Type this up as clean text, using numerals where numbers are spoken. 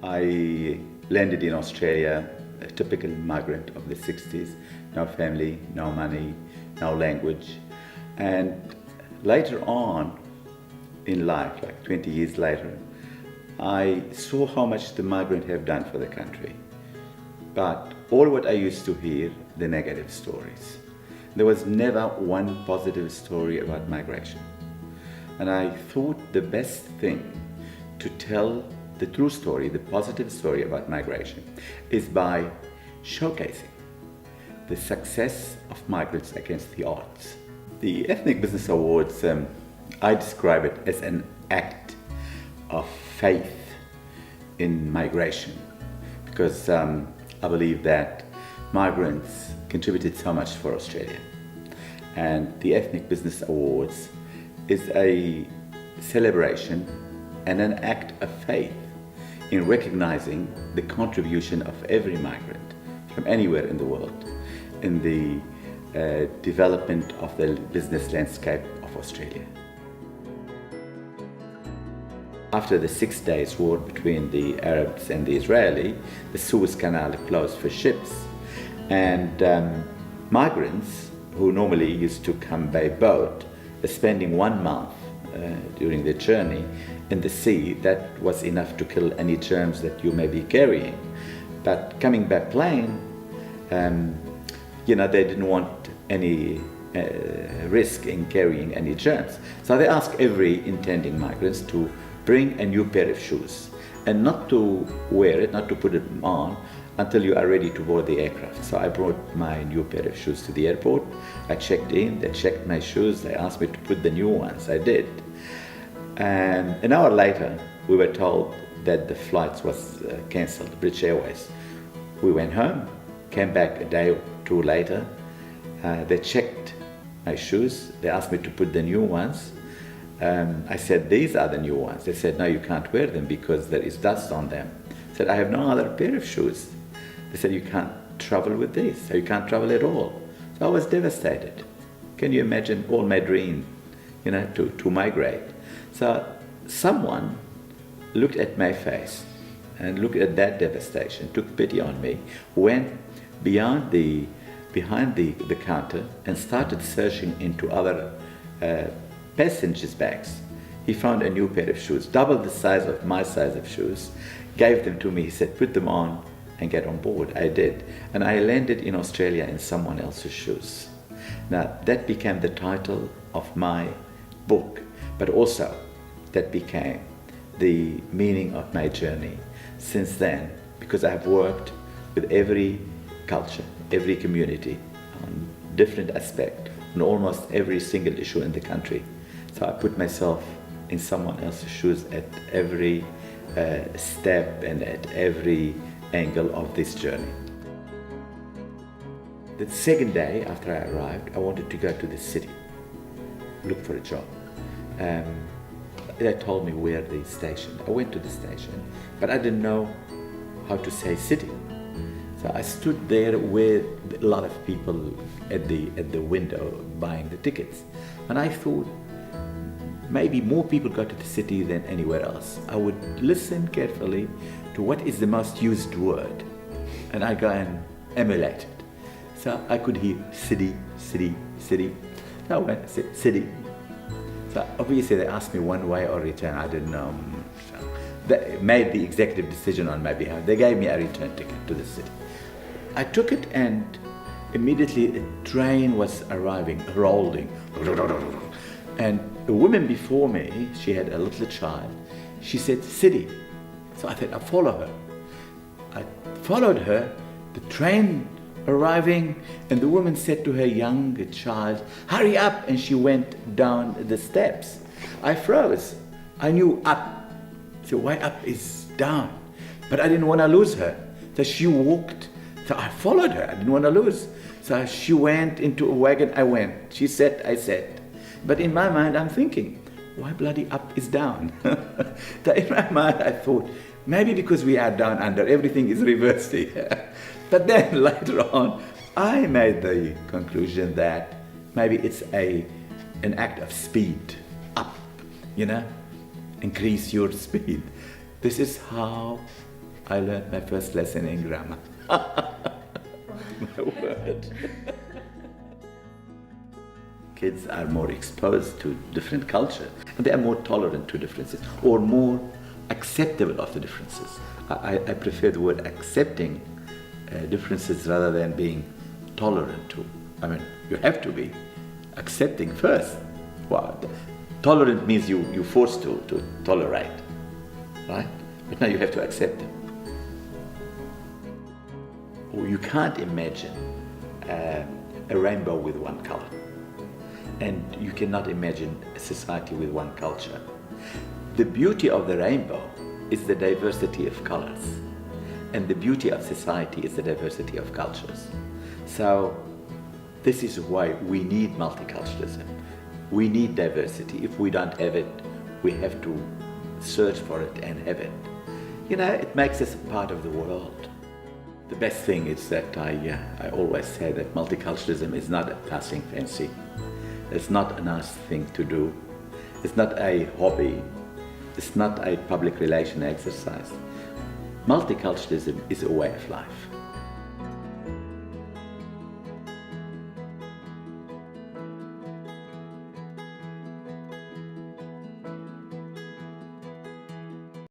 I landed in Australia, a typical migrant of the 60s, no family, no money, no language. And later on in life, like 20 years later, I saw how much the migrant have done for the country. But all what I used to hear, the negative stories. There was never one positive story about migration. And I thought the best thing to tell the true story, the positive story about migration, is by showcasing the success of migrants against the odds. The Ethnic Business Awards, I describe it as an act of faith in migration, because I believe that migrants contributed so much for Australia. And the Ethnic Business Awards is a celebration and an act of faith in recognizing the contribution of every migrant from anywhere in the world in the development of the business landscape of Australia. After the 6 days war between the Arabs and the Israeli, the Suez Canal closed for ships, and migrants who normally used to come by boat spending 1 month during the journey in the sea. That was enough to kill any germs that you may be carrying. But coming by plane, they didn't want any risk in carrying any germs. So they asked every intending migrants to bring a new pair of shoes and not to wear it, not to put it on until you are ready to board the aircraft. So I brought my new pair of shoes to the airport. I checked in, they checked my shoes, they asked me to put the new ones. I did. And an hour later, we were told that the flight was cancelled, British Airways. We went home, came back a day or two later. They checked my shoes, they asked me to put the new ones. I said, these are the new ones. They said, no, you can't wear them because there is dust on them. I said, I have no other pair of shoes. They said, you can't travel with these, so you can't travel at all. So I was devastated. Can you imagine all my dream, to migrate? So someone looked at my face and looked at that devastation, took pity on me, went behind the counter and started searching into other passengers' bags. He found a new pair of shoes, double the size of my size of shoes, gave them to me. He said, put them on and get on board. I did. And I landed in Australia in someone else's shoes. Now, that became the title of my book, but also that became the meaning of my journey since then, because I have worked with every culture, every community, on different aspects, on almost every single issue in the country. So I put myself in someone else's shoes at every step and at every angle of this journey. The second day after I arrived, I wanted to go to the city, look for a job. They told me where the station. I went to the station, but I didn't know how to say city. So I stood there with a lot of people at the window buying the tickets. And I thought, maybe more people go to the city than anywhere else. I would listen carefully to what is the most used word, and I go and emulate it. So I could hear city, city, city. So I went, I said, city. So obviously they asked me one way or return. I didn't know. So they made the executive decision on my behalf. They gave me a return ticket to the city. I took it, and immediately a train was arriving, rolling. And a woman before me, she had a little child, she said, city. So I thought, I'll follow her. I followed her, the train arriving, and the woman said to her young child, hurry up, and she went down the steps. I froze. I knew up. So why up is down? But I didn't want to lose her. So she walked, so I followed her. I didn't want to lose. So she went into a wagon, I went. She sat, I sat. But in my mind, I'm thinking, why bloody up is down? So in my mind, I thought, maybe because we are down under, everything is reversed here. But then later on, I made the conclusion that maybe it's an act of speed, up, increase your speed. This is how I learned my first lesson in grammar. My word. Kids are more exposed to different culture, and they are more tolerant to differences, or more acceptable of the differences. I prefer the word accepting differences rather than being tolerant to. I mean, you have to be accepting first. Wow. Tolerant means you're forced to tolerate, right? But now you have to accept them. Or you can't imagine a rainbow with one color. And you cannot imagine a society with one culture. The beauty of the rainbow is the diversity of colors. And the beauty of society is the diversity of cultures. So this is why we need multiculturalism. We need diversity. If we don't have it, we have to search for it and have it. You know, it makes us part of the world. The best thing is that I always say that multiculturalism is not a passing fancy. It's not a nice thing to do. It's not a hobby. It's not a public relation exercise. Multiculturalism is a way of life.